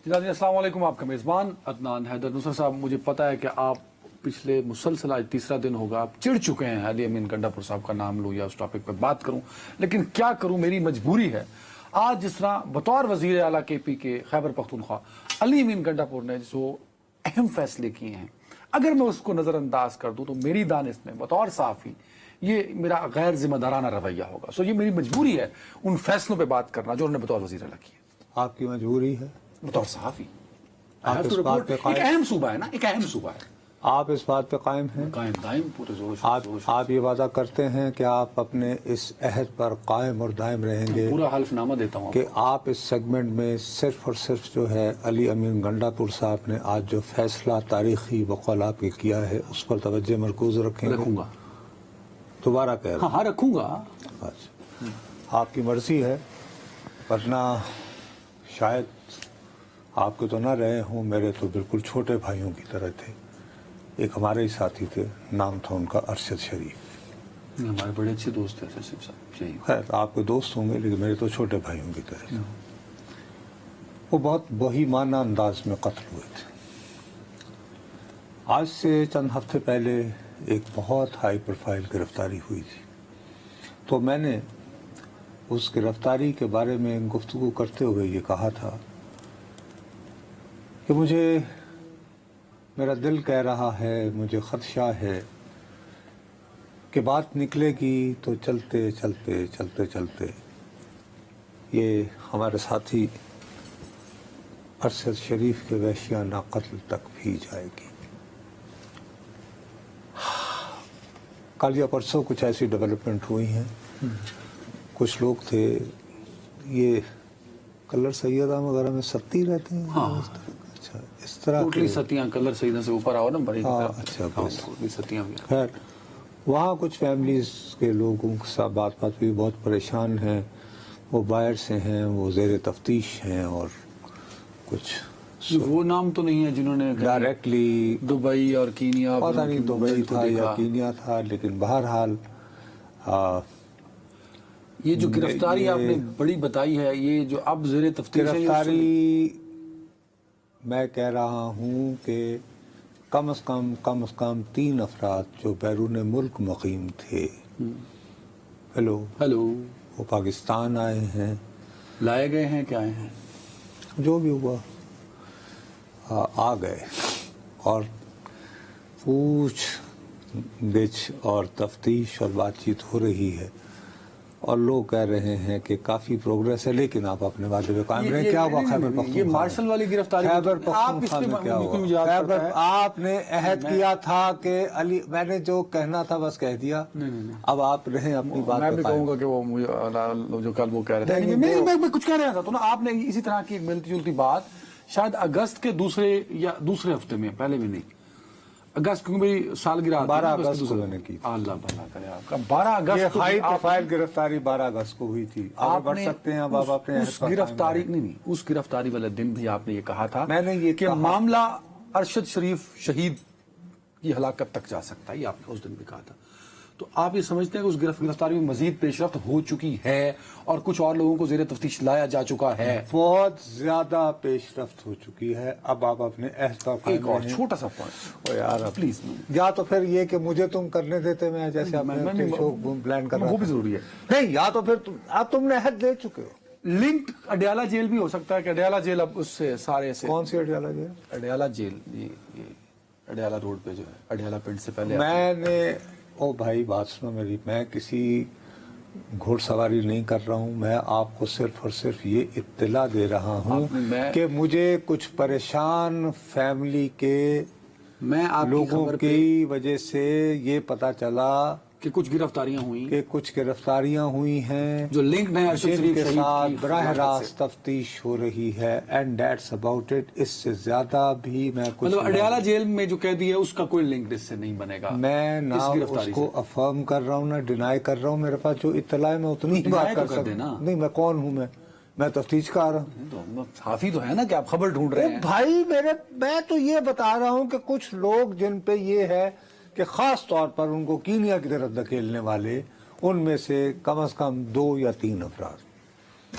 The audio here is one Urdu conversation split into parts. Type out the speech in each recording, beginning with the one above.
ناظرین السلام علیکم، آپ کا میزبان عدنان حیدر نصرت صاحب. مجھے پتا ہے کہ آپ پچھلے مسلسل آج تیسرا دن ہوگا آپ چڑ چکے ہیں علی امین گنڈاپور صاحب کا نام لوں یا اس ٹاپک پہ بات کروں، لیکن کیا کروں، میری مجبوری ہے. آج جس طرح بطور وزیر اعلیٰ کے پی کے خیبر پختونخوا علی امین گنڈاپور نے جو اہم فیصلے کیے ہیں، اگر میں اس کو نظر انداز کر دوں تو میری دانست میں بطور صحافی یہ میرا غیر ذمہ دارانہ رویہ ہوگا. سو یہ میری مجبوری ہے ان فیصلوں پہ بات کرنا جو انہوں نے بطور وزیر اعلیٰ کیے. آپ کی مجبوری ہے بطور صحافی آپ اس بات پہ ایک اہم صوبہ ہے نا، ایک اہم صوبہ ہے. آپ اس بات پہ قائم ہیں؟ قائم پورے زور آپ یہ وعدہ کرتے ہیں کہ آپ اپنے اس عہد پر قائم اور دائم رہیں گے پورا حلف نامہ دیتا ہوں کہ آپ اس سیگمنٹ میں صرف اور صرف جو ہے علی امین گنڈاپور صاحب نے آج جو فیصلہ تاریخی بقول آپ کے کیا ہے اس پر توجہ مرکوز رکھیں گے؟ رکھوں گا. دوبارہ کہہ رہا ہاں رکھوں گا. ہوں. آپ کی مرضی ہے، ورنہ شاید آپ کے تو نہ رہے ہوں، میرے تو بالکل چھوٹے بھائیوں کی طرح تھے. ایک ہمارے ہی ساتھی تھے، نام تھا ان کا ارشد شریف. ہمارے بڑے اچھے دوست تھے ارشد صاحب. خیر آپ کے دوست ہوں گے لیکن میرے تو چھوٹے بھائیوں کی طرح تھے. وہ بہت بہیمانہ انداز میں قتل ہوئے تھے. آج سے چند ہفتے پہلے ایک بہت ہائی پروفائل گرفتاری ہوئی تھی، تو میں نے اس گرفتاری کے بارے میں گفتگو کرتے ہوئے یہ کہا تھا کہ مجھے میرا دل کہہ رہا ہے، مجھے خدشہ ہے کہ بات نکلے گی تو چلتے چلتے چلتے چلتے یہ ہمارے ساتھی ارشد شریف کے وحشیانہ قتل تک بھی جائے گی. کل یا پرسوں کچھ ایسی ڈیولپمنٹ ہوئی ہیں. کچھ لوگ تھے، یہ کلر سیدہ وغیرہ میں ستی رہتے ہیں. اچھا اس طرح ٹوٹلی ستیاں کلر سیدہ سے اوپر آؤ نا بڑی. اچھا ٹوٹلی ستیاں بھی. خیر وہاں کچھ فیملیز کے لوگوں کے ساتھ بات بھی بہت پریشان ہیں. وہ باہر سے ہیں، وہ زیر تفتیش ہیں، اور کچھ وہ نام تو نہیں ہے جنہوں نے ڈائریکٹلی دبئی اور کینیا، پتہ نہیں دبئی تھا یا کینیا تھا، لیکن بہرحال یہ جو گرفتاری آپ نے بڑی بتائی ہے، یہ جو اب زیر تفتیش ہے، گرفتاری میں کہہ رہا ہوں کہ کم از کم 3 افراد جو بیرون ملک مقیم تھے، ہیلو وہ پاکستان آئے ہیں، لائے گئے ہیں کہ آئے ہیں، جو بھی ہوا آ گئے، اور پوچھ گچھ اور تفتیش اور بات چیت ہو رہی ہے، اور لوگ کہہ رہے ہیں کہ کافی پروگریس ہے، لیکن آپ اپنے وعدے پہ قائم رہیں. کیا ہوا خیبر پختونخوا؟ یہ مارشل والی گرفتاری خیبر پختونخوا میں کیا ہوا؟ خیبر آپ نے عہد کیا تھا کہ علی، میں نے جو کہنا تھا بس کہہ دیا. اب آپ رہیں اپنی بات پہ. میں بھی کہوں گا کہ وہ جو کل وہ کہہ رہے تھے، میں کچھ کہہ رہا تھا تو نا، آپ نے اسی طرح کی ایک ملتی جلتی بات شاید اگست کے دوسرے ہفتے میں، پہلے میں نہیں، اگست، کیونکہ میری سالگرہ 12 اگست کو میں نے کی. اللہ بھلا کرے آپ کا. 12 اگست یہ ہائی پروفائل گرفتاری 12 اگست کو ہوئی تھی. آپ بڑھ سکتے ہیں اب آپ اپنے اس گرفتاری نہیں، اس گرفتاری والے دن بھی آپ نے یہ کہا تھا میں نے یہ کہ معاملہ ارشد شریف شہید کی ہلاکت تک جا سکتا ہے. یہ آپ نے اس دن بھی کہا تھا. تو آپ یہ سمجھتے ہیں کہ اس گرفتاری میں مزید پیش رفت ہو چکی ہے اور کچھ اور لوگوں کو زیر تفتیش لایا جا چکا ہے؟ بہت زیادہ پیش رفت ہو چکی ہے. اب آپ اپنے عہد پر قائم ایک اور رہیں. چھوٹا سا پوائنٹ یار پلیز. یا تو پھر یہ کہ مجھے تم کرنے دیتے، میں جیسے اپنے شو پلان کر رہا ہوں، وہ بھی ضروری ہے. نہیں، یا تو پھر تم نے عہد دے چکے ہو. لنک اڈیالہ جیل بھی ہو سکتا ہے کہ اڈیالہ جیل اب اس سے سارے سے. کون سی اڈیالہ جیل؟ اڈیالہ جیل، یہ اڈیالہ روڈ پہ جو ہے، اڈیالہ پنڈ سے پہلے. میں نے او بھائی بات سنو میری، میں کسی گھوڑ سواری نہیں کر رہا ہوں. میں آپ کو صرف اور صرف یہ اطلاع دے رہا ہوں کہ مجھے کچھ پریشان فیملی کے لوگوں کی وجہ سے یہ پتا چلا کہ کچھ گرفتاریاں ہوئی ہیں جو لنک ہیں جن کے ساتھ براہ راست تفتیش ہو رہی ہے. And that's about it. اس سے زیادہ بھی میں کچھ مطلب اڈیالہ جیل میں جو قیدی ہے اس کا کوئی لنک اس سے نہیں بنے گا. میں نہ اس کو افرم کر رہا ہوں نہ ڈینائی کر رہا ہوں. میرے پاس جو اطلاع ہے میں اتنی ہی بات کر سکتا ہوں. نہیں، میں کون ہوں؟ میں تفتیش کا رہا ہوں. صحافی تو ہے نا کہ آپ خبر ڈھونڈ رہے ہیں. بھائی میں تو یہ بتا رہا ہوں کہ کچھ لوگ جن پہ یہ ہے کہ خاص طور پر ان کو کینیا کی طرف دھکیلنے والے، ان میں سے کم از کم 2 یا 3 افراد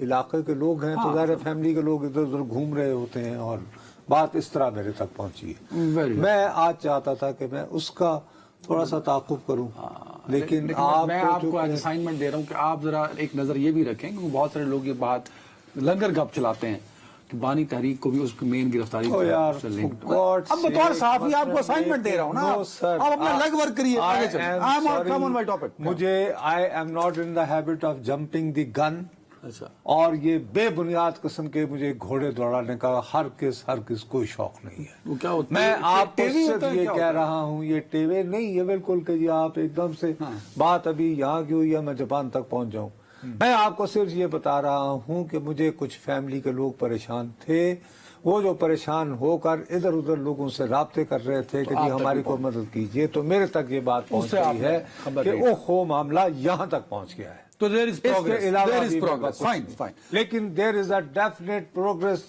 علاقے کے لوگ ہیں، تو ظاہر فیملی کے لوگ ادھر ادھر گھوم رہے ہوتے ہیں اور بات اس طرح میرے تک پہنچی ہے۔ میں آج چاہتا تھا کہ میں اس کا تھوڑا سا تعاقب کروں، لیکن میں آپ کو آج اسائنمنٹ دے رہا ہوں کہ آپ ذرا ایک نظر یہ بھی رکھیں، کیونکہ بہت سارے لوگ یہ بات لنگر گپ چلاتے ہیں کہ بانی تحریک کو بھی اس کی مین گرفتاری سے لنک۔ اب بطور صحافی آپ کو اسائنمنٹ دے رہا ہوں نا، آپ اپنا لیگ ورک کریے۔ مجھے I am not in the habit of jumping the gun, اور یہ بے بنیاد قسم کے مجھے گھوڑے دوڑانے کا ہرگز کوئی شوق نہیں ہے۔ میں آپ کو صرف یہ کہہ رہا ہوں، یہ ٹیوے نہیں یہ بالکل کہ جی آپ ایک دم سے بات ابھی یہاں کی ہوئی ہے میں جاپان تک پہنچ جاؤں۔ میں آپ کو صرف یہ بتا رہا ہوں کہ مجھے کچھ فیملی کے لوگ پریشان تھے، وہ جو پریشان ہو کر ادھر ادھر لوگوں سے رابطے کر رہے تھے کہ جی ہماری کو مدد کیجیے، تو میرے تک یہ بات پہنچ گئی ہے کہ اوہو معاملہ یہاں تک پہنچ گیا ہے۔ تو there is progress. Fine. لیکن there is a definite progress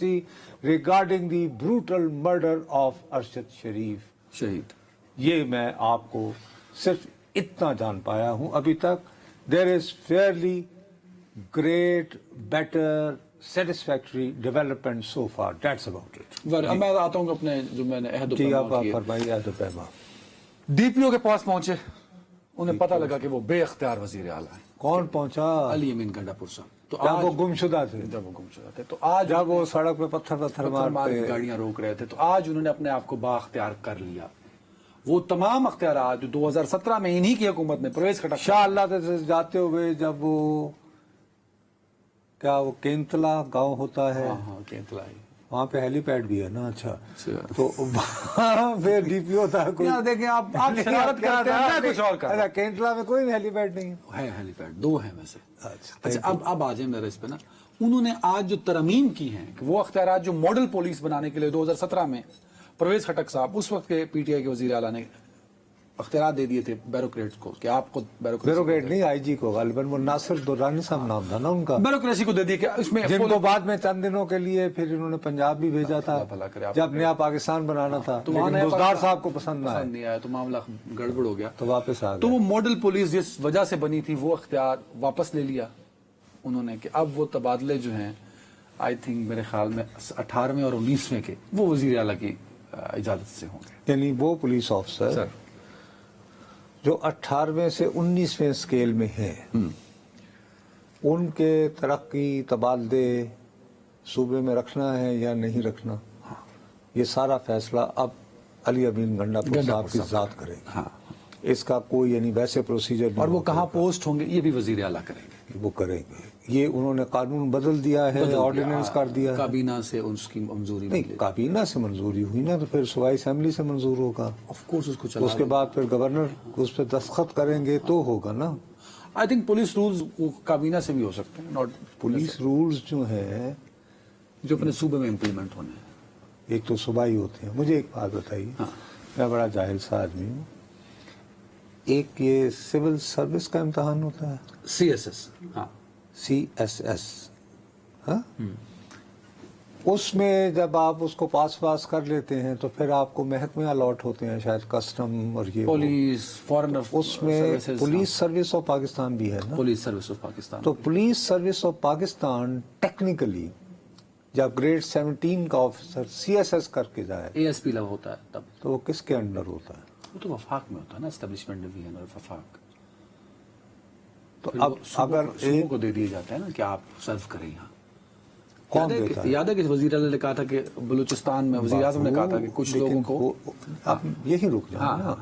regarding the brutal murder of Arshad شریف شہید۔ یہ میں آپ کو صرف اتنا جان پایا ہوں ابھی تک۔ there is fairly great, better, satisfactory development so far. That's about it. اب میں آتا ہوں اپنے جو میں نے عہد و جی آپ پیمان کیے۔ فرمائیے عہد و پیمان۔ ڈی پی او کے پاس پہنچے، انہیں پتہ لگا کہ وہ بے اختیار وزیر اعلیٰ ہیں۔ کون پہنچا؟ علی امین گنڈا پور صاحب۔ تو جب وہ گمشدہ تھے، تو آج جب وہ سڑک پہ پتھر مار کے گاڑیاں روک رہے تھے، تو آج انہوں نے اپنے آپ کو با اختیار کر لیا۔ وہ تمام اختیارات جو 2017 میں انہی کی حکومت میں پرویز کھٹک شاہ اللہ سے جاتے ہوئے، جب وہ کیا وہ کینتلا گاؤں ہوتا ہے، کینتلا وہاں پہ ہیلی پیڈ بھی ہے نا؟ اچھا، تو وہاں پہ ڈی پی او تھا کوئی؟ دیکھیں آپ شرارت کرتے ہیں، میں کچھ اور کر رہا ہوں۔ کینتلا میں کوئی ہیلی پیڈ نہیں ہے؟ ہیلی پیڈ 2 ہیں ویسے۔ اچھا اب آ جائیں میرے اس پہ نا، انہوں نے آج جو ترمیم کی ہیں کہ وہ اختیارات جو ماڈل پولیس بنانے کے لیے 2017 میں پرویز خٹک صاحب اس وقت کے پی ٹی آئی کے وزیر اعلیٰ نے اختیارات دے دیے تھے بیوروکریٹس کو کہ آپ کو بیوروکریٹ نہیں، آئی جی کو، غالباً وہ ناصر درانی صاحب نام تھا نا ان کا، بیوروکریسی کو دے دی کہ اس میں جن کو بعد میں چند دنوں کے لیے پھر انہوں نے پنجاب بھی بھیجا تھا جب نیا پاکستان بنانا تھا، لیکن بزدار صاحب کو پسند نہیں آیا تو معاملہ گڑبڑ ہو گیا، تو واپس آ گئے۔ تو وہ ماڈل پولیس جس وجہ سے بنی تھی وہ اختیار واپس لے لیا انہوں نے کہ اب وہ تبادلے جو ہیں آئی تھنک میرے خیال میں 18ویں اور 19ویں کے وہ وزیر اعلیٰ کی اجازت سے ہوں گے۔ یعنی وہ پولیس آفیسر جو 18ویں سے 19ویں اسکیل میں ہیں، ان کے ترقی تبادلے صوبے میں رکھنا ہے یا نہیں رکھنا، یہ سارا فیصلہ اب علی امین گنڈا پور صاحب کی ذات کرے گا۔ اس کا کوئی یعنی ویسے پروسیجر نہیں، اور وہ کہاں پوسٹ ہوں گے یہ بھی وزیر اعلیٰ کریں گے، وہ کریں گے۔ یہ انہوں نے قانون بدل دیا ہے، آرڈیننس کر دیا ہے، کابینہ سے اس کی منظوری نہیں، کابینہ سے منظوری ہوئی نا تو پھر صوبائی اسمبلی سے منظور ہوگا، آف کورس اس کو چلا، اس کے بعد پھر گورنر اس پہ دستخط کریں گے تو ہوگا نا۔ آئی تھنک پولیس رولز کابینہ سے بھی ہو سکتے ہیں، ناٹ پولیس رولز جو ہیں جو اپنے صوبے میں امپلیمنٹ ہونے ہیں، ایک تو صوبائی ہوتے ہیں۔ مجھے ایک بات بتائیے، میں بڑا جاہل سا آدمی ہوں، ایک یہ سول سروس کا امتحان ہوتا ہے، سی ایس ایس، ہاں سی ایس ایس، ہاں، اس میں جب آپ اس کو پاس کر لیتے ہیں تو پھر آپ کو محکمے الاٹ ہوتے ہیں، شاید کسٹم اور یہ پولیس فارن، اس میں پولیس سروس آف پاکستان بھی ہے نا، پولیس سروس آف پاکستان۔ تو police service of Pakistan technically جب گریڈ 17 کا آفیسر سی ایس ایس کر کے جائے، اے ایس پی لیول ہوتا ہے تب، تو وہ کس کے انڈر ہوتا ہے؟ وہ تو وفاق میں ہوتا ہے نا، اسٹیبلشمنٹ ڈویژن اور وفاق۔ تو اب اگر ایک کو دے دیا جاتا ہے نا کہ آپ سرو کریں یہاں، کون دیتا ہے؟ یاد ہے کہ وزیر اعلیٰ نے کہا تھا کہ بلوچستان میں وزیر اعظم نے کہا تھا کہ کچھ لوگوں کو، اب یہی رک جائیں نا،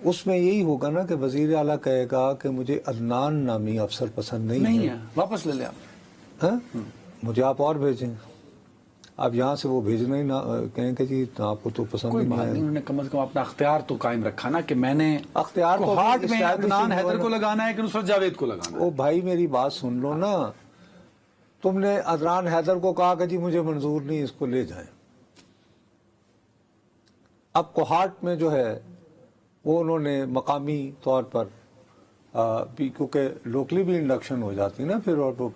اس میں یہی ہوگا نا کہ وزیر اعلیٰ کہے گا کہ مجھے عدنان نامی افسر پسند نہیں ہے، واپس لے لیں آپ، ہاں مجھے آپ اور بھیجیں، اب یہاں سے وہ بھیجنا ہی نہ کہیں کہ جی آپ کو تو پسند نہیں ہے۔ انہوں نے کم از کم اپنا اختیار تو قائم رکھا نا کہ میں نے اختیار کو ہارٹ میں عدنان حیدر کو لگانا ہے کہ نصرت جاوید کو لگانا ہے۔ او بھائی میری بات سن لو نا، تم نے عدنان حیدر کو کہا کہ جی مجھے منظور نہیں، اس کو لے جائیں۔ اب کوہاٹ میں جو ہے وہ انہوں نے مقامی طور پر کیونکہ لوکلی بھی انڈکشن ہو جاتی نا پھر، اور وہ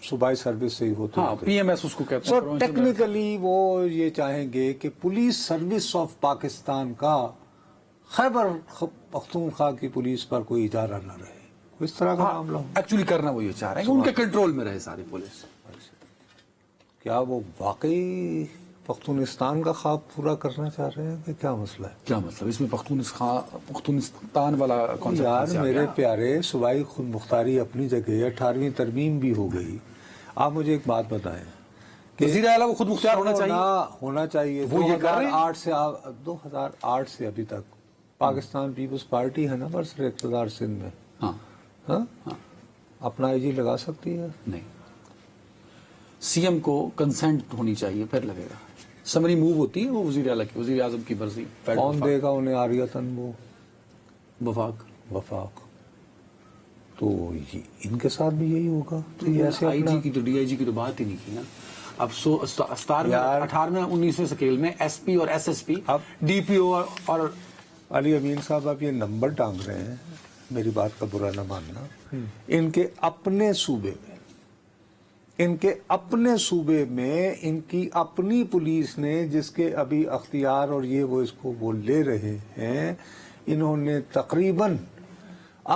صوبائی سروس سے ہی ہوتی ہے، پی ایم ایس اس کو کہتے ہیں۔ سو ٹیکنیکلی وہ یہ چاہیں گے کہ پولیس سروس آف پاکستان کا خیبر پختونخوا کی پولیس پر کوئی ادارہ نہ رہے، اس طرح کا معاملہ ہو. ایکچولی کرنا وہ یہ چاہ رہے ہیں کہ ان کے کنٹرول میں رہے ساری پولیس. کیا وہ واقعی پختونستان کا خواب پورا کرنا چاہ رہے ہیں کہ کیا مسئلہ ہے؟ کیا مطلب اس میں پختونستان والا یار کانسیپٹ؟ میرے پیارے، صوبائی خود مختاری اپنی جگہ 18ویں ترمیم بھی ہو گئی. آپ مجھے ایک بات بتائیں کہ وزیر اعلیٰ کو خود مختار ہونا چاہیے. وہ یہ کر رہے ہیں. 2008 سے ابھی تک پاکستان پیپلز پارٹی ہے نا برسر اقتدار سندھ میں. ہاں اپنا آئی جی لگا سکتی ہے؟ نہیں. سی ایم کو کنسنٹ ہونی چاہیے پھر لگے گا. سمری موو ہوتی ہے وہ وزیر اعلیٰ کی، وزیر اعظم کی مرضی. کون دے گا انہیں عاریتاً وہ وفاق؟ تو ان کے ساتھ بھی یہی ہوگا. تو یہ ایسے آئی جی کی تو ڈی آئی جی کی تو بات ہی نہیں کی نا. اب 18ویں 19ویں سکیل میں ایس پی اور S S P, D P O اور علی امین صاحب آپ یہ نمبر ٹانگ رہے ہیں، میری بات کا برا نہ ماننا. ان کے اپنے صوبے میں ان کی اپنی پولیس نے، جس کے ابھی اختیار اور یہ وہ اس کو وہ لے رہے ہیں، انہوں نے تقریباً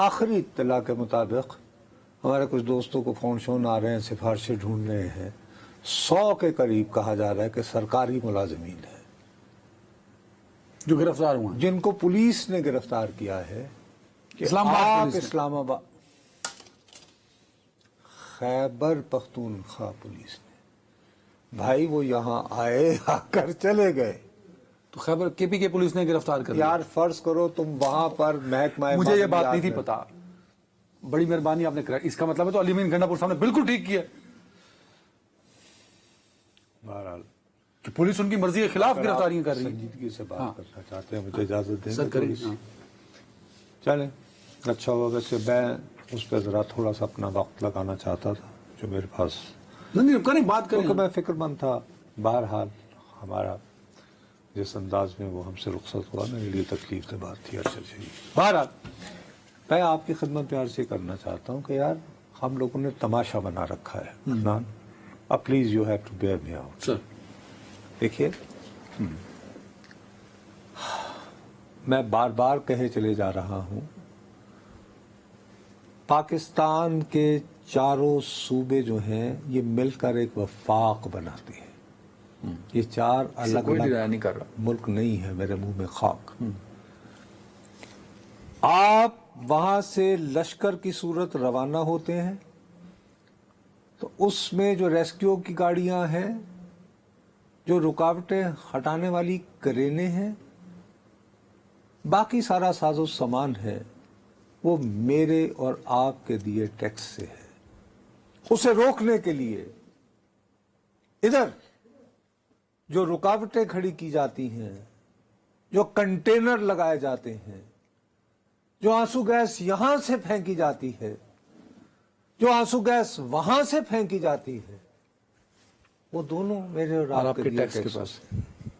آخری اطلاع کے مطابق، ہمارے کچھ دوستوں کو فون شون آ رہے ہیں، سفارشیں ڈھونڈ رہے ہیں، 100 کے قریب کہا جا رہا ہے کہ سرکاری ملازمین ہیں جو گرفتار ہوئے ہیں، جن کو پولیس نے گرفتار کیا ہے. اسلام آباد خیبر پختونخوا پولیس نے، بھائی وہ یہاں آئے، آ کر چلے گئے. تو خیبر کے پی کے پولیس نے گرفتار کر لیا. یار فرض کرو تم وہاں پر محکمہ، مجھے یہ بات نہیں تھی پتا. بڑی مہربانی آپ نے کرا. اس کا مطلب ہے تو علی امین گنڈا پور صاحب نے بالکل ٹھیک کیا بہرحال کہ پولیس ان کی مرضی کے خلاف گرفتاریاں کر رہی ہے. سنجیدگی سے بات کرنا چاہتے ہیں، مجھے اجازت دیں سر کریں. چلیں اچھا ہوگا. ویسے میں اس پہ ذرا تھوڑا سا اپنا وقت لگانا چاہتا تھا جو میرے پاس، نہیں کریں، بات کریں. کیونکہ میں فکر مند تھا. بہرحال ہمارا جس انداز میں وہ ہم سے رخصت ہوا، میرے لیے تکلیف دہ بات تھی. ارشد شریف، بہرحال میں آپ کی خدمت پیار سے کرنا چاہتا ہوں کہ یار ہم لوگوں نے تماشا بنا رکھا ہے. عدنان، اب please you have to bear me out. Sir دیکھیے، میں بار بار کہے چلے جا رہا ہوں، پاکستان کے چاروں صوبے جو ہیں یہ مل کر ایک وفاق بناتے ہیں. یہ 4 الگ الگ ملک نہیں ہے. میرے منہ میں خاک. آپ وہاں سے لشکر کی صورت روانہ ہوتے ہیں تو اس میں جو ریسکیو کی گاڑیاں ہیں، جو رکاوٹیں ہٹانے والی کرینے ہیں، باقی سارا ساز و سامان ہے، وہ میرے اور آپ کے دیے ٹیکس سے ہے. اسے روکنے کے لیے ادھر جو رکاوٹیں کھڑی کی جاتی ہیں، جو کنٹینر لگائے جاتے ہیں، جو آنسو گیس یہاں سے پھینکی جاتی ہے، جو آنسو گیس وہاں سے پھینکی جاتی ہے، وہ دونوں میرے اور آپ کے ٹیکس کے پاس.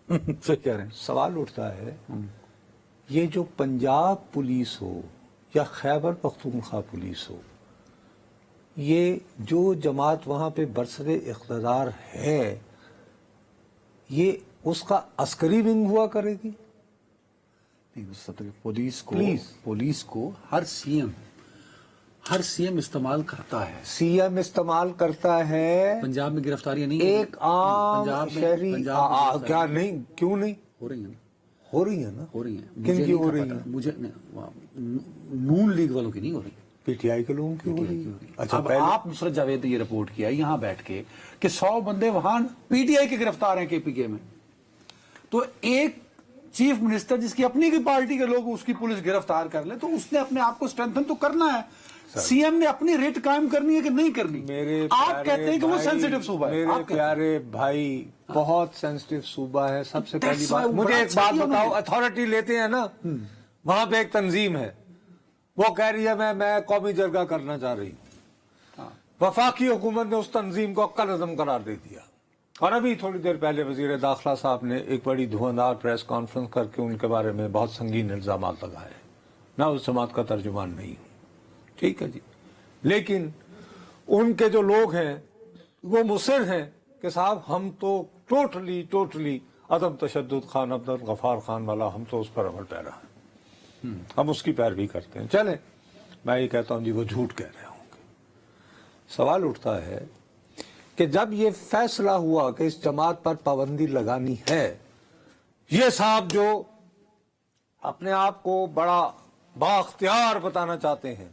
صحیح کہہ رہے ہیں. سوال اٹھتا ہے، یہ جو پنجاب پولیس ہو یا خیبر پختونخوا پولیس ہو، یہ جو جماعت وہاں پہ برسر اقتدار ہے، یہ اس کا عسکری ونگ ہوا کرے گی؟ پولیس کو ہر سی ایم استعمال کرتا ہے. سی ایم استعمال کرتا ہے. پنجاب میں گرفتاریاں نہیں، ایک عام شہری کیا نہیں، کیوں نہیں ہو رہی ہیں نا؟ ہو رہی ہیں نا. ہو رہی ہیں. کن کی ہو رہی ہیں؟ مجھے نون لیگ والوں کی نہیں ہو رہی، پی ٹی آئی کے لوگوں کی ہو رہی ہے. اچھا، اب آپ نصرت جاوید نے یہ رپورٹ کیا یہاں بیٹھ کے کہ 100 بندے وہاں پی ٹی آئی کے گرفتار ہیں کے پی کے میں. تو ایک چیف منسٹر جس کی اپنی کی پارٹی کے لوگ اس کی پولیس گرفتار کر لے تو اس نے اپنے آپ کو اسٹرینتھن تو کرنا ہے. سی ایم نے اپنی ریٹ قائم کرنی ہے کہ نہیں کرنی؟ آپ کہتے ہیں کہ وہ سینسیٹیو صوبہ ہے. میرے پیارے بھائی، بہت سینسیٹیو صوبہ ہے. سب سے پہلی بات مجھے ایک بات بتاؤ، اتھارٹی لیتے ہیں نا، وہاں پہ ایک تنظیم ہے، وہ کہہ رہی ہے میں قومی جرگہ کرنا چاہ رہی ہوں. وفاقی حکومت نے اس تنظیم کو عقل عدم قرار دے دیا. اور ابھی تھوڑی دیر پہلے وزیر داخلہ صاحب نے ایک بڑی دھواندار پریس کانفرنس کر کے ان کے بارے میں بہت سنگین الزامات لگائے. میں اس جماعت کا ترجمان نہیں ہوں، ٹھیک ہے جی، لیکن ان کے جو لوگ ہیں وہ مصر ہیں کہ صاحب ہم تو ٹوٹلی عدم تشدد خان عبد الغفار خان والا، ہم تو اس پر عمل پیرا ہیں. ہم اس کی پیروی کرتے ہیں. چلیں میں یہ کہتا ہوں جی وہ جھوٹ کہہ رہے ہوں گے. سوال اٹھتا ہے کہ جب یہ فیصلہ ہوا کہ اس جماعت پر پابندی لگانی ہے، یہ صاحب جو اپنے آپ کو بڑا بااختیار بتانا چاہتے ہیں،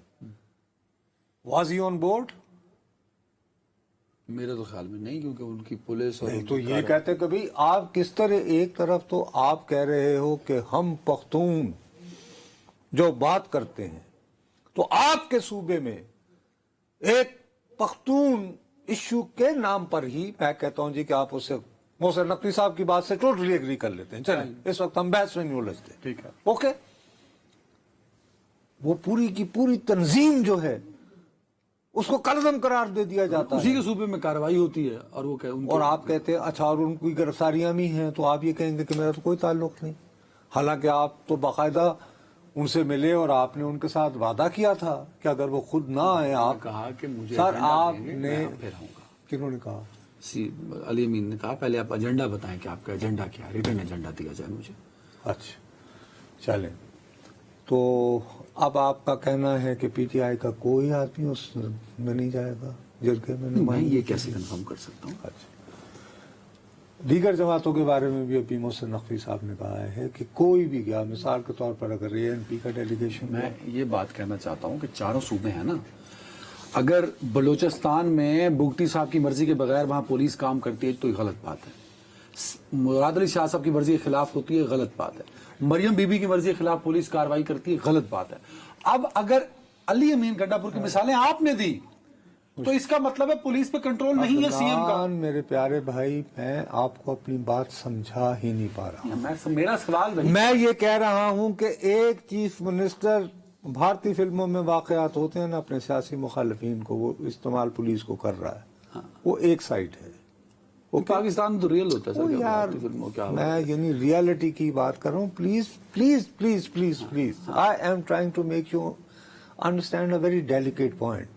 واز ہی آن بورڈ؟ میرے تو خیال میں نہیں، کیونکہ ان کی پولیس اور تو یہ کہتے کہ بھئی آپ کس طرح، ایک طرف تو آپ کہہ رہے ہو کہ ہم پختون جو بات کرتے ہیں، تو آپ کے صوبے میں ایک پختون ایشو کے نام پر ہی میں کہتا ہوں جی کہ آپ اس سے محسن نقوی صاحب کی بات سے ٹوٹلی ایگری کر لیتے ہیں. چلیں اس وقت ہم بحث میں نہیں الجھتے. ٹھیک ہے. اوکے، وہ پوری کی پوری تنظیم جو ہے اس کو کلعدم قرار دے دیا جاتا اسی ہے، کے صوبے میں کارروائی ہوتی ہے، اور وہ اور آپ کہتے ہیں اچھا اور ان کی گرفتاریاں بھی ہیں، تو آپ یہ کہیں گے کہ میرا تو کوئی تعلق نہیں، حالانکہ آپ تو باقاعدہ ان سے ملے اور آپ نے ان کے ساتھ وعدہ کیا تھا کہ اگر وہ خود نہ آئے آپ کہا کہ مجھے سر ایجنڈا آپ دیں گے، نے میں پھر آؤں گا. کنہوں نے کہا؟ علی امین نے کہا پہلے آپ ایجنڈا بتائیں کہ آپ کا ایجنڈا کیا ہے، ریٹرن ایجنڈا دیا جائے مجھے. اچھا چلیں، تو اب آپ کا کہنا ہے کہ پی ٹی آئی کا کوئی آدمی اس میں نہیں جائے گا جرگے میں؟ میں یہ کیسے کنفرم کر سکتا ہوں؟ اچھا، دیگر جماعتوں کے بارے میں بھی ابھی محسن نقوی صاحب نے کہا ہے کہ کوئی بھی گیا، مثال کے طور پر اگر اے این پی کا ڈیلیگیشن، میں یہ بات کہنا چاہتا ہوں کہ چاروں صوبے ہیں نا، اگر بلوچستان میں بگٹی صاحب کی مرضی کے بغیر وہاں پولیس کام کرتی ہے تو یہ غلط بات ہے. مراد علی شاہ صاحب کی مرضی کے خلاف ہوتی ہے، غلط بات ہے. مریم بی بی کی مرضی کے خلاف پولیس کارروائی کرتی ہے، غلط بات ہے. اب اگر علی امین گنڈا پور کی مثالیں آپ نے دی تو اس کا مطلب ہے پولیس پہ کنٹرول نہیں ہے سی ایم کا. میرے پیارے بھائی، میں آپ کو اپنی بات سمجھا ہی نہیں پا رہا. میرا سوال میں یہ کہہ رہا ہوں کہ ایک چیف منسٹر، بھارتی فلموں میں واقعات ہوتے ہیں نا، اپنے سیاسی مخالفین کو وہ استعمال پولیس کو کر رہا ہے، وہ ایک سائڈ ہے. وہ پاکستان تو ریئل ہوتا ہے سر. یار میں یعنی ریالٹی کی بات کر رہا ہوں. Please please please please please, I am trying to make you understand a very delicate point.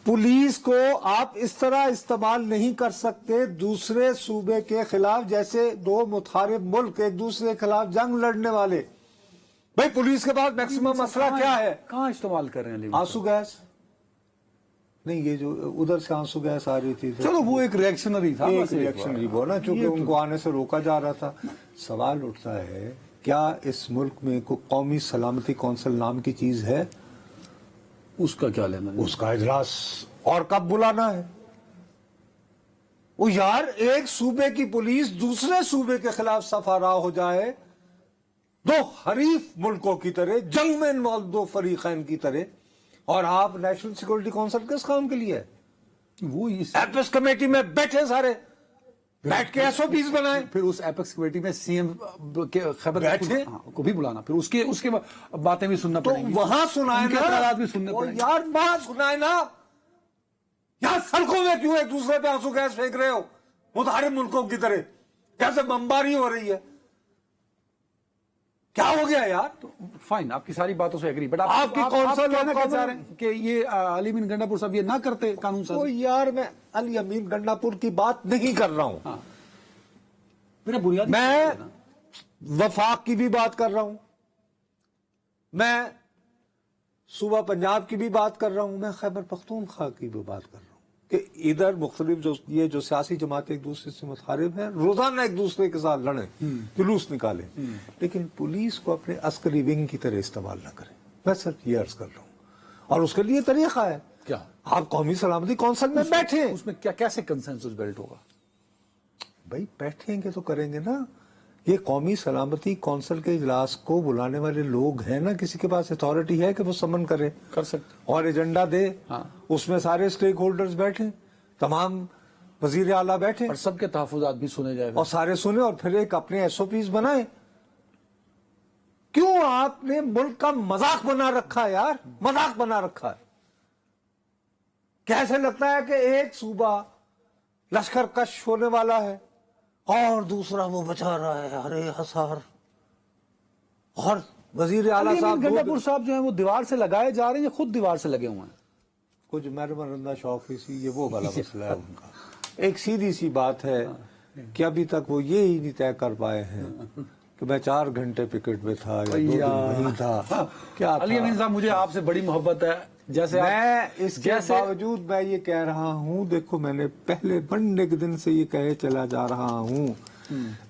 Police کو آپ اس طرح استعمال نہیں کر سکتے دوسرے صوبے کے خلاف، جیسے دو متحارب ملک ایک دوسرے کے خلاف جنگ لڑنے والے. بھائی پولیس کے پاس میکسیمم مسئلہ کیا ہے؟ کہاں استعمال کر رہے ہیں؟ آنسو گیس نہیں، یہ جو ادھر سے آنسو گیس آ رہی تھی، چلو وہ ایک ریئیکشنری تھا، ریئیکشنری وہ نا، چونکہ ان کو آنے سے روکا جا رہا تھا. سوال اٹھتا ہے کیا اس ملک میں کوئی قومی سلامتی کونسل نام کی چیز ہے؟ اس کا کیا لینا؟ اس کا اجلاس اور کب بلانا ہے؟ وہ یار ایک صوبے کی پولیس دوسرے صوبے کے خلاف سفارا ہو جائے، دو حریف ملکوں کی طرح، جنگ میں انوالو دو فریقین کی طرح، اور آپ نیشنل سیکورٹی کونسل کس کام کے لیے ہے؟ وہ ایپس کمیٹی میں بیٹھے سارے، بیٹھ کے ایس او پیز بنائیں. پھر اس ایپیکس کمیٹی میں سی ایم کے خبر بیٹھے کو بھی بلانا، پھر اس کے باتیں بھی سننا تو پڑیں گی، وہاں سنائے ان کے اعتراضات بھی سننے نا پڑیں گے. یار، وہاں سنائے نا. یار سڑکوں میں کیوں ایک دوسرے پہ آنسو گیس پھینک رہے ہو متحارب ملکوں کی طرح؟ کیسے بمباری ہو رہی ہے؟ کیا ہو گیا یار؟ فائن، آپ کی ساری باتوں سے ایگری، بٹ آپ کی کونسل کہنا کیا چاہ رہے ہیں کہ یہ علی امین گنڈا پور صاحب یہ نہ کرتے قانون سازی؟ یار میں علی امین گنڈا پور کی بات نہیں کر رہا ہوں، میرا بنیادی میں وفاق کی بھی بات کر رہا ہوں، میں صوبہ پنجاب کی بھی بات کر رہا ہوں، میں خیبر پختونخوا کی بھی بات کر رہا ہوں کہ ادھر مختلف جو سیاسی جماعتیں ایک دوسرے سے متحارب ہیں، روزانہ ایک دوسرے کے ساتھ لڑیں، جلوس نکالیں، لیکن پولیس کو اپنے عسکری ونگ کی طرح استعمال نہ کریں. میں صرف یہ عرض کر رہا ہوں، اور اس کے لیے طریقہ ہے. کیا؟ آپ قومی سلامتی کونسل میں بیٹھیں. اس میں کیسے کنسنسس بلٹ ہوگا؟ بھائی بیٹھیں گے تو کریں گے نا. یہ قومی سلامتی کونسل کے اجلاس کو بلانے والے لوگ ہیں نا، کسی کے پاس اتھارٹی ہے کہ وہ سمن کرے، کر سکتے اور ایجنڈا دے. اس میں سارے سٹیک ہولڈرز بیٹھیں، تمام وزیر اعلیٰ بیٹھیں، اور سب کے تحفظات بھی سنے جائے گا، اور سارے سنیں، اور پھر ایک اپنے ایس او پیز بنائیں. کیوں آپ نے ملک کا مذاق بنا رکھا ہے یار؟ مذاق بنا رکھا ہے. کیسے لگتا ہے کہ ایک صوبہ لشکر کش ہونے والا ہے اور دوسرا وہ بچا رہا ہے ہرے ہسار، اور وزیر اعلیٰ صاحب گنڈا پور صاحب جو ہیں وہ دیوار سے لگائے جا رہے ہیں یا خود دیوار سے لگے ہوئے ہیں؟ کچھ مرندہ شوق سی، یہ وہ والا مسئلہ ہے ان کا. ایک سیدھی سی بات ہے کہ ابھی تک وہ یہی نہیں طے کر پائے ہیں کہ میں 4 گھنٹے پکٹ میں تھا یا 2 دن وہیں تھا. کیا علی امین صاحب مجھے آپ سے بڑی محبت ہے. جیسے میں اس کے باوجود میں یہ کہہ رہا ہوں، دیکھو میں نے پہلے بننے کے دن سے یہ کہے چلا جا رہا ہوں،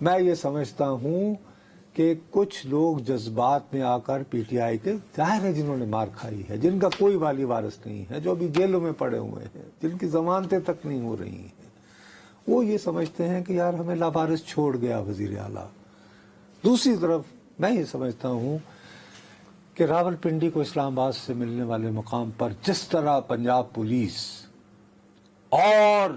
میں یہ سمجھتا ہوں کہ کچھ لوگ جذبات میں آ کر پی ٹی آئی کے ظاہر ہے جنہوں نے مار کھائی ہے، جن کا کوئی والی وارث نہیں ہے، جو بھی جیلوں میں پڑے ہوئے ہیں، جن کی ضمانتیں تک نہیں ہو رہی ہیں، وہ یہ سمجھتے ہیں کہ یار ہمیں لاوارث چھوڑ گیا وزیر اعلیٰ. دوسری طرف میں یہ سمجھتا ہوں کہ راول پنڈی کو اسلام آباد سے ملنے والے مقام پر جس طرح پنجاب پولیس اور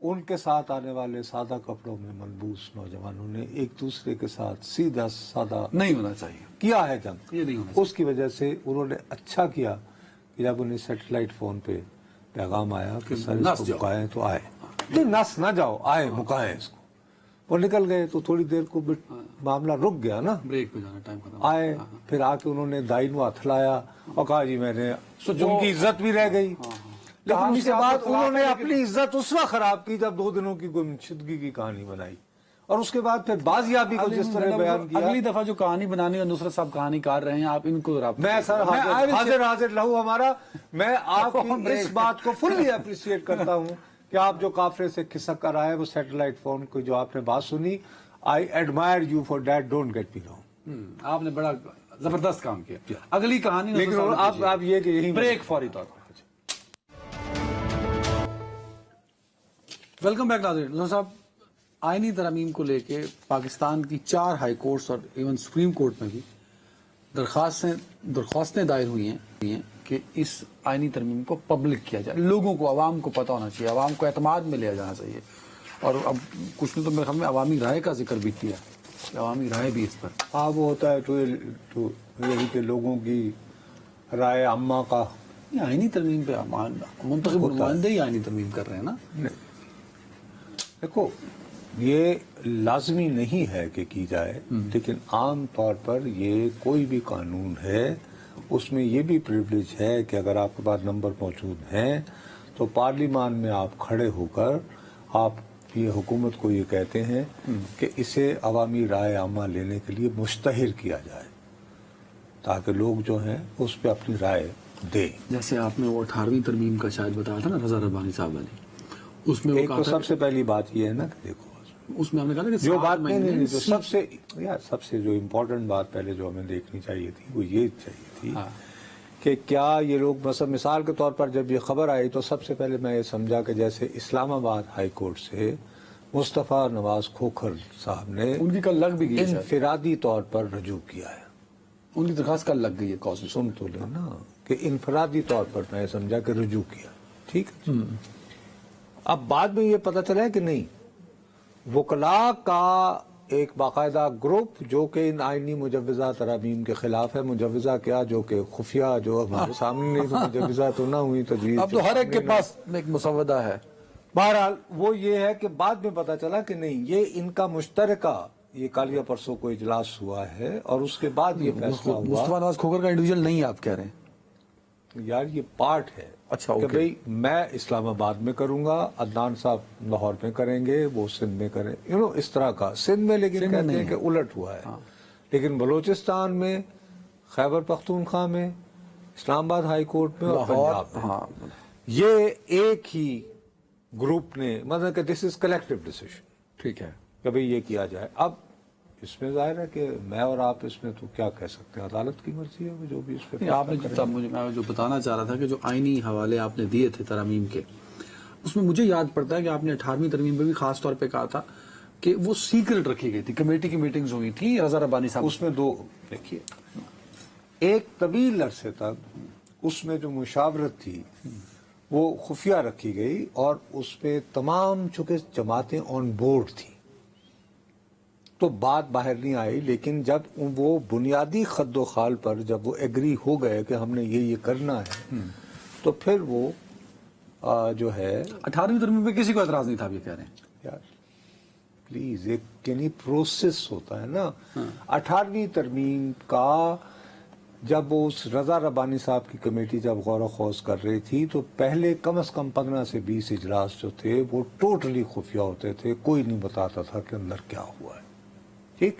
ان کے ساتھ آنے والے سادہ کپڑوں میں ملبوس نوجوانوں نے ایک دوسرے کے ساتھ سیدھا سادہ نہیں ہونا چاہیے کیا ہے جنگ، یہ نہیں ہونا چاہیے. اس کی وجہ سے انہوں نے اچھا کیا کہ جب انہیں سیٹلائٹ فون پہ پیغام آیا کہ سر اس کو مکائیں تو آئے، نہیں نس نہ جاؤ، آئے مکائیں اس کو. وہ نکل گئے تو تھوڑی دیر کو معاملہ رک گیا نا، بریک پہ جانا ٹائم ختم. آئے پھر آ کے انہوں نے دائن و ہتھ لایا اور کہا جی میں نے ان کی عزت بھی رہ گئی. لیکن اس کے بعد انہوں نے اپنی عزت اس وقت خراب کی جب 2 دنوں کی گمشدگی کی کہانی بنائی، اور اس کے بعد پھر بازیابی کو جس طرح بیان کیا. اگلی دفعہ جو کہانی بنانی اور نصرت صاحب کہانی کار رہے ہیں آپ ان کو میں سر حاضر لہو ہمارا، میں آپ کی اس بات کو فلی اپریشیٹ کرتا ہوں کہ آپ جو قافلے سے کھسک کر آئے وہ سیٹلائٹ فون کو جو آپ نے بات سنی، I admire you for that, don't get me wrong. آپ نے بڑا زبردست کام کیا. اگلی کہانی لیکن آپ یہ کہ یہی بریک فوری طور پر. ویلکم بیک ناظرین. نصرت صاحب آئینی ترامیم کو لے کے پاکستان کی 4 ہائی کورٹس اور ایون سپریم کورٹ میں بھی درخواستیں دائر ہوئی ہیں کہ اس آئینی ترمیم کو پبلک کیا جائے، لوگوں کو، عوام کو پتہ ہونا چاہیے، عوام کو اعتماد میں لیا جانا چاہیے. اور اب کچھ نے تو میرے خیال میں عوامی رائے کا ذکر بھی کیا، عوامی رائے بھی اس پر. ہاں وہ ہوتا ہے تو یہی کہ لوگوں کی رائے عامہ کا. یہ آئینی ترمیم پہ منتخب نمائندے ہی آئینی ترمیم کر رہے ہیں نا. دیکھو یہ لازمی نہیں ہے کہ کی جائے، لیکن عام طور پر یہ کوئی بھی قانون ہے اس میں یہ بھی پریویلیج ہے کہ اگر آپ کے پاس نمبر موجود ہیں تو پارلیمان میں آپ کھڑے ہو کر آپ یہ حکومت کو یہ کہتے ہیں کہ اسے عوامی رائے عامہ لینے کے لیے مشتہر کیا جائے تاکہ لوگ جو ہیں اس پہ اپنی رائے دیں. جیسے آپ نے وہ 18ویں ترمیم کا شاید بتایا تھا نا رضا ربانی صاحب نے، اس میں ایک تو سب سے پہلی بات یہ ہے نا کہ دیکھو اس میں ہم نے کہا کہ جو بات نہیں جو سب سے جو امپورٹنٹ بات پہلے جو ہمیں دیکھنی چاہیے تھی وہ یہ چاہیے تھی کہ کیا یہ لوگ مثال کے طور پر جب یہ خبر آئی تو سب سے پہلے میں یہ سمجھا کہ جیسے اسلام آباد ہائی کورٹ سے مصطفیٰ نواز کھوکھر صاحب نے ان کی کل لگ بھی گئی انفرادی طور پر رجوع کیا ہے، ان کی درخواست کل لگ گئی ہے. سن تو لے نا کہ انفرادی طور پر میں سمجھا کہ رجوع کیا، ٹھیک ہے. اب بعد میں یہ پتہ چلا ہے کہ نہیں، وکلاء کا ایک باقاعدہ گروپ جو کہ ان آئینی مجوزہ ترامیم کے خلاف ہے، مجوزہ کیا جو کہ خفیہ جو ہمارے سامنے نہیں، تو مجوزہ تو نہ ہوئی تجویز، اب تو ہر ایک کے پاس ایک مسودہ ہے. بہرحال وہ یہ ہے کہ بعد میں پتہ چلا کہ نہیں، یہ ان کا مشترکہ یہ کل یا پرسوں کو اجلاس ہوا ہے اور اس کے بعد یہ فیصلہ ہوا. مصطفیٰ نواز کھوکھر کا انڈیویجول نہیں آپ کہہ رہے ہیں؟ یار یہ پارٹ ہے. اچھا کہ بھئی میں اسلام آباد میں کروں گا، عدنان صاحب لاہور میں کریں گے، وہ سندھ میں کریں، اس طرح کا سندھ میں، لیکن کہتے ہیں کہ الٹ ہوا ہے. لیکن بلوچستان میں، خیبر پختونخوا میں، اسلام آباد ہائی کورٹ میں اور پنجاب میں یہ ایک ہی گروپ نے مطلب کہ دس از کلیکٹیو ڈیسیژن، ٹھیک ہے، کہ بھئی یہ کیا جائے. اب اس میں ظاہر ہے کہ میں اور آپ اس میں تو کیا کہہ سکتے ہیں، عدالت کی مرضی ہے جو بھی اس پہ. آپ نے میں جو بتانا چاہ رہا تھا کہ جو آئینی حوالے آپ نے دیے تھے ترامیم کے، اس میں مجھے یاد پڑتا ہے کہ آپ نے 18ویں ترمیم پہ بھی خاص طور پہ کہا تھا کہ وہ سیکرٹ رکھی گئی تھی، کمیٹی کی میٹنگز ہوئی تھی رضا ربانی صاحب. اس میں دو دیکھیے، ایک طویل عرصے تک اس میں جو مشاورت تھی وہ خفیہ رکھی گئی اور اس پہ تمام چونکہ جماعتیں آن بورڈ تھیں تو بات باہر نہیں آئی. لیکن جب وہ بنیادی خد و خال پر جب وہ ایگری ہو گئے کہ ہم نے یہ کرنا ہے تو پھر وہ جو ہے 18ویں ترمیم پہ کسی کو اعتراض نہیں تھا. آپ یہ کہہ رہے ہیں یار پلیز، ایک یعنی پروسیس ہوتا ہے نا. 18ویں ترمیم کا جب وہ اس رضا ربانی صاحب کی کمیٹی جب غور و خوض کر رہی تھی تو پہلے کم از کم 15 سے 20 اجلاس جو تھے وہ ٹوٹلی خفیہ ہوتے تھے، کوئی نہیں بتاتا تھا کہ اندر کیا ہوا ہے، ٹھیک.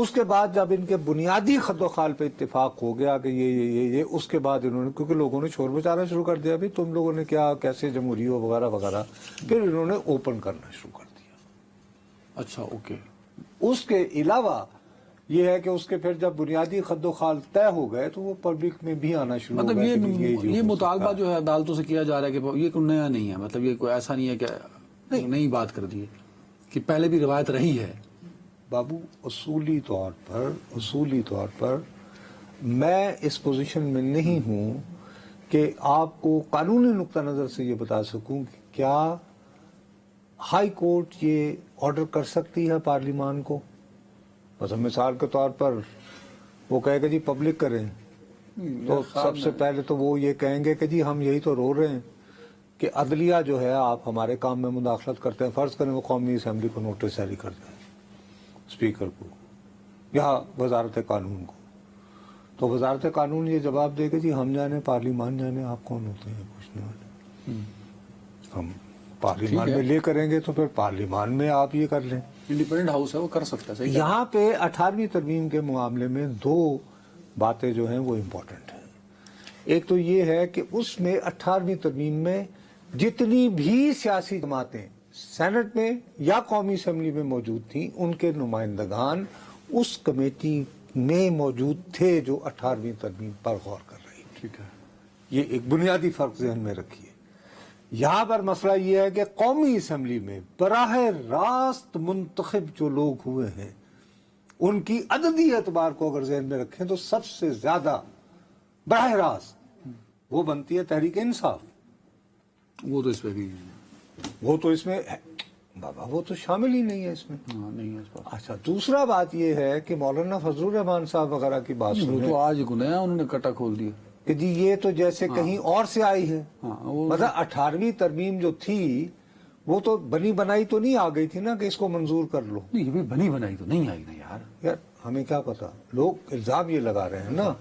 اس کے بعد جب ان کے بنیادی خد و خال پہ اتفاق ہو گیا کہ یہ اس کے بعد انہوں نے، کیونکہ لوگوں نے شور مچانا شروع کر دیا بھی تم لوگوں نے کیا، کیسے جمہوری ہو وغیرہ وغیرہ، پھر انہوں نے اوپن کرنا شروع کر دیا. اچھا اوکے. اس کے علاوہ یہ ہے کہ اس کے پھر جب بنیادی خد و خال طے ہو گئے تو وہ پبلک میں بھی آنا شروع ہو مطلب گیا کہ یہ مطالبہ جو ہے عدالتوں سے کیا جا رہا ہے کہ یہ کوئی نیا نہیں ہے، مطلب یہ کوئی ایسا نہیں ہے کہ نئی بات کر دی ہے، کہ پہلے بھی روایت رہی ہے. بابو اصولی طور پر میں اس پوزیشن میں نہیں ہوں کہ آپ کو قانونی نقطہ نظر سے یہ بتا سکوں کہ کیا ہائی کورٹ یہ آرڈر کر سکتی ہے پارلیمان کو. مثلا مثال کے طور پر وہ کہے گا جی پبلک کریں، تو سب سے پہلے تو وہ یہ کہیں گے کہ جی ہم یہی تو رو رہے ہیں کہ عدلیہ جو ہے آپ ہمارے کام میں مداخلت کرتے ہیں. فرض کریں وہ قومی اسمبلی کو نوٹس جاری کر دیں، اسپیکر کو یا وزارت قانون کو، تو وزارت قانون یہ جواب دے گا جی ہم جانے پارلیمان جانے آپ کون ہوتے ہیں پوچھنے والے، ہم پارلیمان میں لے کریں گے تو پھر پارلیمان میں آپ یہ کر لیں. انڈیپینڈنٹ ہاؤس ہے وہ کر سکتا ہے. یہاں پہ 18ویں ترمیم کے معاملے میں دو باتیں جو ہیں وہ امپورٹنٹ ہیں. ایک تو یہ ہے کہ اس میں 18ویں ترمیم میں جتنی بھی سیاسی جماعتیں سینٹ میں یا قومی اسمبلی میں موجود تھیں ان کے نمائندگان اس کمیٹی میں موجود تھے جو 18ویں ترمیم پر غور کر رہی تھی. ٹھیک ہے. یہ ایک بنیادی فرق ذہن میں رکھیے. یہاں پر مسئلہ یہ ہے کہ قومی اسمبلی میں براہ راست منتخب جو لوگ ہوئے ہیں ان کی عددی اعتبار کو اگر ذہن میں رکھیں تو سب سے زیادہ براہ راست وہ بنتی ہے تحریک انصاف. وہ تو اس پہ بھی وہ تو اس میں بابا وہ تو شامل ہی نہیں ہے اس میں. نہیں ہے اس پر. اچھا دوسرا بات یہ ہے کہ مولانا فضل الرحمان صاحب وغیرہ کی بات وہ سنیں تو آج نیا انہوں نے کٹا کھول دیا کہ جی یہ تو جیسے کہیں اور سے آئی ہے. مطلب 18ویں ترمیم جو تھی وہ تو بنی بنائی تو نہیں آ گئی تھی نا کہ اس کو منظور کر لو. نہیں یہ بھی بنی بنائی تو نہیں آئی نا یار ہمیں کیا پتا، لوگ الزام یہ لگا رہے ہیں نا،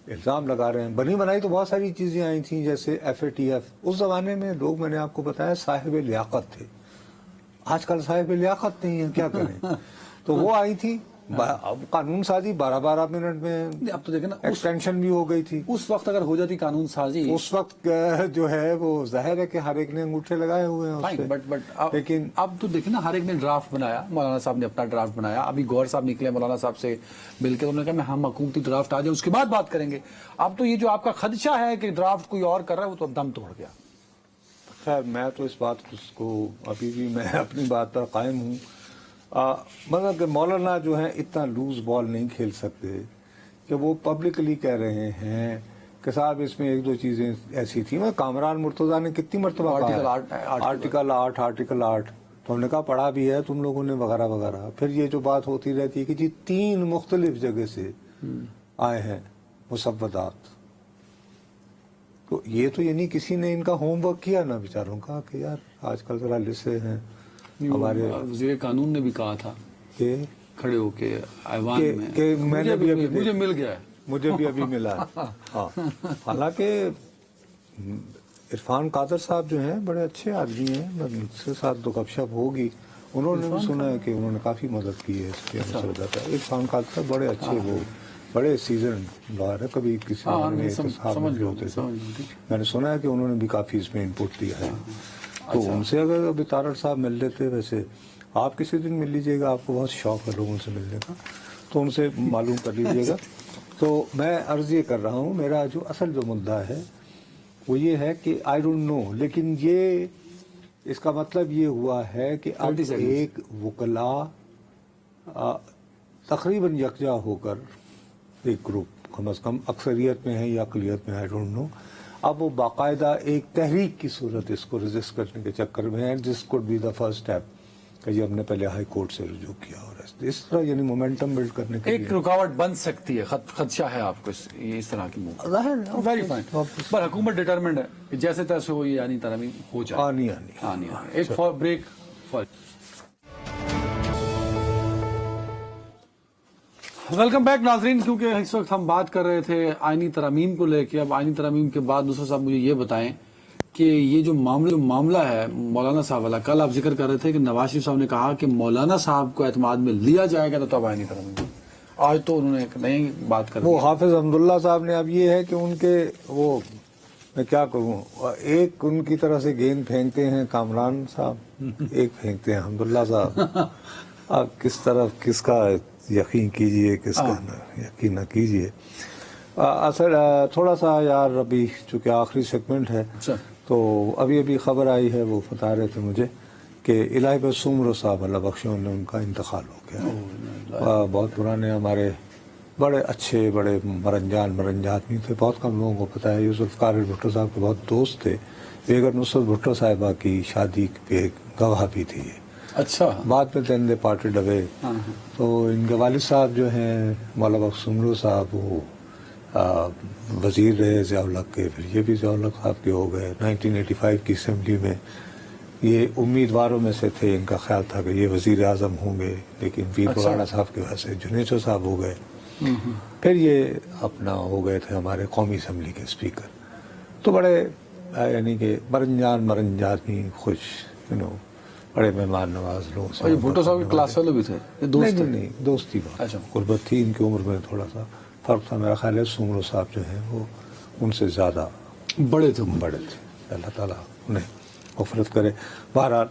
الزام لگا رہے ہیں. بنی بنائی تو بہت ساری چیزیں آئی تھیں جیسے FATF. اس زمانے میں لوگ میں نے آپ کو بتایا صاحب لیاقت تھے. آج کل صاحب لیاقت نہیں ہے، کیا کریں. تو وہ آئی تھی. اب قانون سازی 12 منٹ میں اب تو دیکھیں نا ایکسٹینشن بھی ہو گئی تھی. اس وقت اگر ہو جاتی قانون سازی اس وقت جو ہے وہ ظاہر ہے کہ ہر ایک نے انگوٹھے لگائے ہوئے ہیں اس پہ. لیکن اب تو دیکھیں نا ہر ایک نے ڈرافٹ بنایا، مولانا صاحب نے اپنا ڈرافٹ بنایا. ابھی گوہر صاحب نکلے مولانا صاحب سے مل کے، انہوں نے کہا میں ہم حکومتی ڈرافٹ آ جائے اس کے بعد بات کریں گے. اب تو یہ جو آپ کا خدشہ ہے کہ ڈرافٹ کوئی اور کر رہا ہے وہ تو اب دم توڑ گیا. خیر میں تو اس بات کو ابھی بھی میں اپنی بات پر قائم ہوں. مطلب کہ مولانا جو ہیں اتنا لوز بال نہیں کھیل سکتے کہ وہ پبلکلی کہہ رہے ہیں کہ صاحب اس میں ایک دو چیزیں ایسی تھیں. میں کامران مرتضیٰ نے کتنی مرتبہ آرٹیکل 8 تو ہم نے کہا پڑھا بھی ہے تم لوگوں نے وغیرہ وغیرہ. پھر یہ جو بات ہوتی رہتی ہے کہ جی 3 مختلف جگہ سے آئے ہیں مسودات. تو یہ تو یعنی کسی نے ان کا ہوم ورک کیا نا بیچاروں کا کہ یار آج کل ذرا لسے ہیں. ہمارے وزیر قانون نے بھی کہا تھا کہ کھڑے ہو کے ایوان میں کہ میں نے بھی مجھے مل گیا ہے، مجھے بھی ابھی ملا. ہاں حالانکہ عرفان قادر صاحب جو ہیں بڑے اچھے آدمی ہیں، مجھ سے ساتھ دو گپ شپ ہوگی. انہوں نے بھی سنا ہے کہ انہوں نے کافی مدد کی ہے اس کے مسودہ کا. عرفان قادر صاحب بڑے اچھے، وہ بڑے سیزن لائر ہے. کبھی کسی سمجھ ہوتے تھے، میں نے سنا ہے کہ انہوں نے بھی کافی اس میں انپٹ دیا ہے. تو ان سے اگر ابھی تارڑ صاحب مل لیتے، ویسے آپ کسی دن مل لیجئے گا، آپ کو بہت شوق ہے لوگوں سے ملنے کا، تو ان سے معلوم کر لیجئے گا. تو میں عرض یہ کر رہا ہوں، میرا جو اصل جو مدعا ہے وہ یہ ہے کہ آئی ڈونٹ نو، لیکن یہ اس کا مطلب یہ ہوا ہے کہ اب ایک وکلاء تقریباً یکجا ہو کر ایک گروپ کم از کم اکثریت میں ہے یا اقلیت میں، آئی ڈونٹ نو، اب وہ باقاعدہ ایک تحریک کی صورت اس کو رجسٹ کرنے کے چکر میں ہے. جس could be the first step کہ یہ ہم نے پہلے ہائی کورٹ سے رجوع کیا، اور اس طرح یعنی مومنٹم بلڈ کرنے کے ایک رکاوٹ بن سکتی ہے. خدشہ ہے آپ کو اس طرح کی موو. Very fine. پر حکومت ڈٹرمنڈ ہے کہ جیسے تیسے ہو یہ آنی ترمیم ہو جائے. آنی. ایک بریک فار. ویلکم بیک ناظرین. کیونکہ اس وقت ہم بات کر رہے تھے آئینی ترامیم کو لے کے. اب آئینی ترامیم کے بعد دوسرا صاحب مجھے یہ بتائیں کہ یہ جو معاملہ ہے مولانا صاحب والا، کل آپ ذکر کر رہے تھے کہ نواز شریف صاحب نے کہا کہ مولانا صاحب کو اعتماد میں لیا جائے گا تو تباہ نہیں کریں گے. آج تو انہوں نے ایک نئی بات کر وہ حافظ حمداللہ صاحب نے اب یہ ہے کہ ان کے وہ میں کیا کروں، ایک ان کی طرح سے گیند پھینکتے ہیں کامران صاحب، ایک پھینکتے ہیں حمداللہ صاحب. اب کس طرف کس کا یقین کیجئے کس کا یقین نہ کیجئے. اصل تھوڑا سا یار ابھی چونکہ آخری سیگمنٹ ہے تو ابھی خبر آئی ہے، وہ بتا رہے تھے مجھے کہ الہی بخش سومرو صاحب اللہ بخشوں نے ان کا انتقال ہو گیا. بہت پرانے ہمارے بڑے اچھے بڑے مرنجان آدمی تھے، بہت کم لوگوں کو پتہ ہے. یوسف قادر بھٹو صاحب کے بہت دوست تھے، بیگم نصرت بھٹو صاحبہ کی شادی پہ گواہ بھی تھی. اچھا بعد میں دین دے پارٹیڈ اوے. تو ان کے والد صاحب جو ہیں مولانا بخش سومرو صاحب، وہ وزیر رہے ضیاء الحق کے، پھر یہ بھی ضیاء الحق صاحب کے ہو گئے. 1985 کی اسمبلی میں یہ امیدواروں میں سے تھے، ان کا خیال تھا کہ یہ وزیر اعظم ہوں گے، لیکن ویر براڑا صاحب کی وجہ سے جنیچو صاحب ہو گئے. پھر یہ اپنا ہو گئے تھے ہمارے قومی اسمبلی کے اسپیکر. تو بڑے یعنی کہ مرنجان آدمی، خوش بڑے مہمان نواز لوگ. بھٹو صاحب کے کلاس فیلو بھی تھے؟ نہیں دوستی بات، غربت تھی ان کی عمر میں، تھوڑا سا فرق تھا. میرا خیال ہے سومرو صاحب جو ہیں وہ ان سے زیادہ بڑے تھے. اللہ تعالیٰ انہیں مغفرت کرے. بہرحال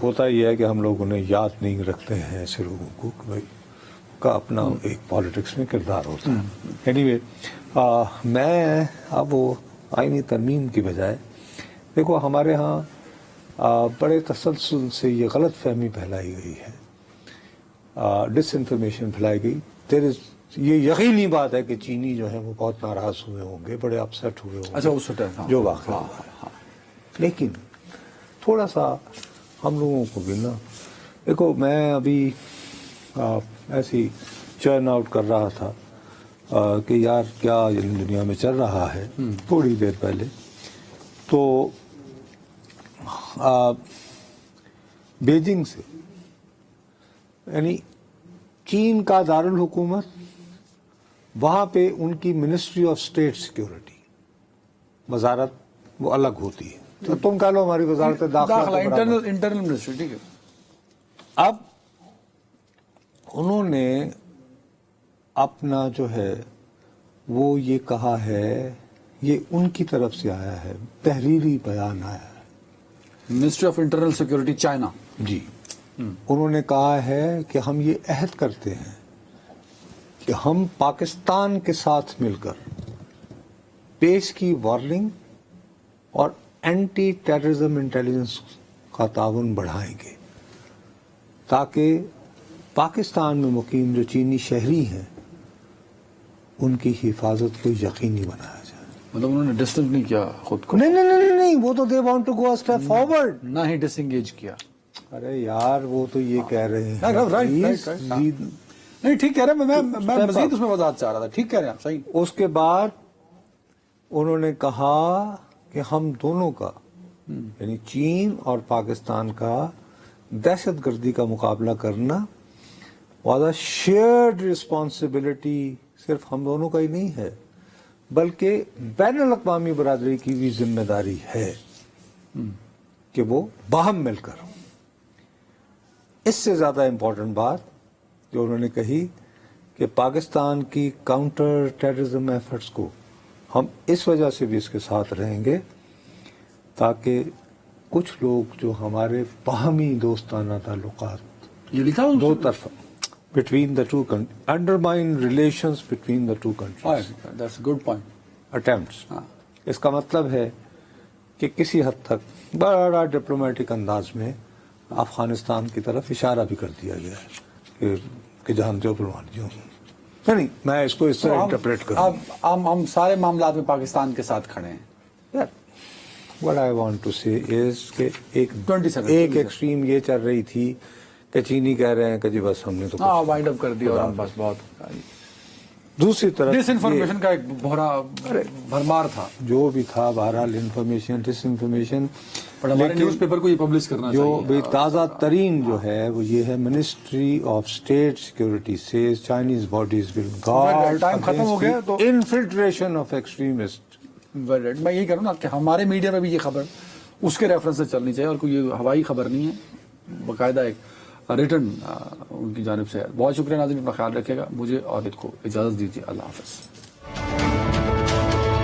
ہوتا یہ ہے کہ ہم لوگ انہیں یاد نہیں رکھتے ہیں ایسے لوگوں کو کہ بھائی کا اپنا ایک پالیٹکس میں کردار ہوتا ہے. اینی وے میں اب وہ آئینی ترمیم کی بجائے دیکھو ہمارے ہاں بڑے تسلسل سے یہ غلط فہمی پھیلائی گئی ہے، ڈس انفارمیشن پھیلائی گئی. یہ یقینی بات ہے کہ چینی جو ہے وہ بہت ناراض ہوئے ہوں گے، بڑے اپسیٹ ہوئے ہوں گے. اچھا اس ٹائم جو واقعہ ہوا ہے. لیکن تھوڑا سا ہم لوگوں کو بھی نا، دیکھو میں ابھی ایسی چرن آؤٹ کر رہا تھا کہ یار کیا دنیا میں چل رہا ہے تھوڑی دیر پہلے. تو بیجنگ سے یعنی چین کا دارالحکومت، وہاں پہ ان کی منسٹری آف اسٹیٹ سیکیورٹی وزارت وہ الگ ہوتی ہے. تو تم کہہ لو ہماری وزارت داخلہ انٹرنل منسٹری. ٹھیک ہے. اب انہوں نے اپنا جو ہے وہ یہ کہا ہے، یہ ان کی طرف سے آیا ہے، تحریری بیان آیا ہے. Ministry of internal security China ji انہوں نے کہا ہے کہ ہم یہ عہد کرتے ہیں کہ ہم پاکستان کے ساتھ مل کر پیش کی وارننگ اور اینٹی ٹیررزم انٹیلیجنس کا تعاون بڑھائیں گے تاکہ پاکستان میں مقیم جو چینی شہری ہیں ان کی حفاظت کو یقینی بنایا جائے. مطلب انہوں نے ڈسٹنس نہیں کیا خود کو؟ نہیں وہ تو they want to go a step forward, نہ ہی ڈس انگیج کیا. ارے یار وہ تو یہ کہہ رہے ہیں نہیں ٹھیک کہہ رہے ہیں، میں مزید اس میں وضاحت چاہ رہا تھا. ٹھیک کہہ رہے ہیں آپ، صحیح. اس کے بعد انہوں نے کہا کہ ہم دونوں کا یعنی چین اور پاکستان کا دہشت گردی کا مقابلہ کرنا واز اے شیئرڈ رسپانسبلٹی، صرف ہم دونوں کا ہی نہیں ہے بلکہ بین الاقوامی برادری کی بھی ذمہ داری ہے کہ وہ باہم مل کر. اس سے زیادہ امپورٹنٹ بات جو انہوں نے کہی کہ پاکستان کی کاؤنٹر ٹیررزم ایفرٹس کو ہم اس وجہ سے بھی اس کے ساتھ رہیں گے تاکہ کچھ لوگ جو ہمارے باہمی دوستانہ تعلقات یہ لکھا دو طرفہ between the two undermine relations between the two countries. That's a good point. Attempts. اس کا مطلب ہے کہ کسی حد تک بڑا ڈپلومیٹک انداز میں افغانستان کی طرف اشارہ بھی کر دیا گیا ہے کہ جانتے ہو پروانیوں نہیں، میں اس کو اس طرح انٹرپریٹ کروں. اب ہم سارے معاملات میں پاکستان کے ساتھ کھڑے ہیں. What I want to say is کہ ایک ایکسٹریم یہ چل رہی تھی کہ چینی کہہ رہے ہیں کہ جی بس ہم نے تو وائنڈ اپ کر دیا اور بس بہت. دوسری طرف ڈس انفارمیشن کا ایک بھرمار تھا جو بھی تھا. بہرحال انفارمیشن ڈس انفارمیشن ہمارے نیوز پیپر کو یہ پبلش کرنا جو بھی تازہ ترین جو ہے وہ یہ ہے ministry of state security says Chinese bodies will guard time ختم ہو گیا تو انفلٹریشن آف ایکسٹریمسٹ میں یہی کروں نا کہ ہمارے میڈیا میں بھی یہ خبر اس کے ریفرنس سے چلنی چاہیے اور کوئی یہ ہوائی خبر نہیں ہے, باقاعدہ ایک ریٹن ان کی جانب سے ہے. بہت شکریہ ناظرین, اپنا خیال رکھے گا. مجھے عابد کو اجازت دیجیے. اللہ حافظ.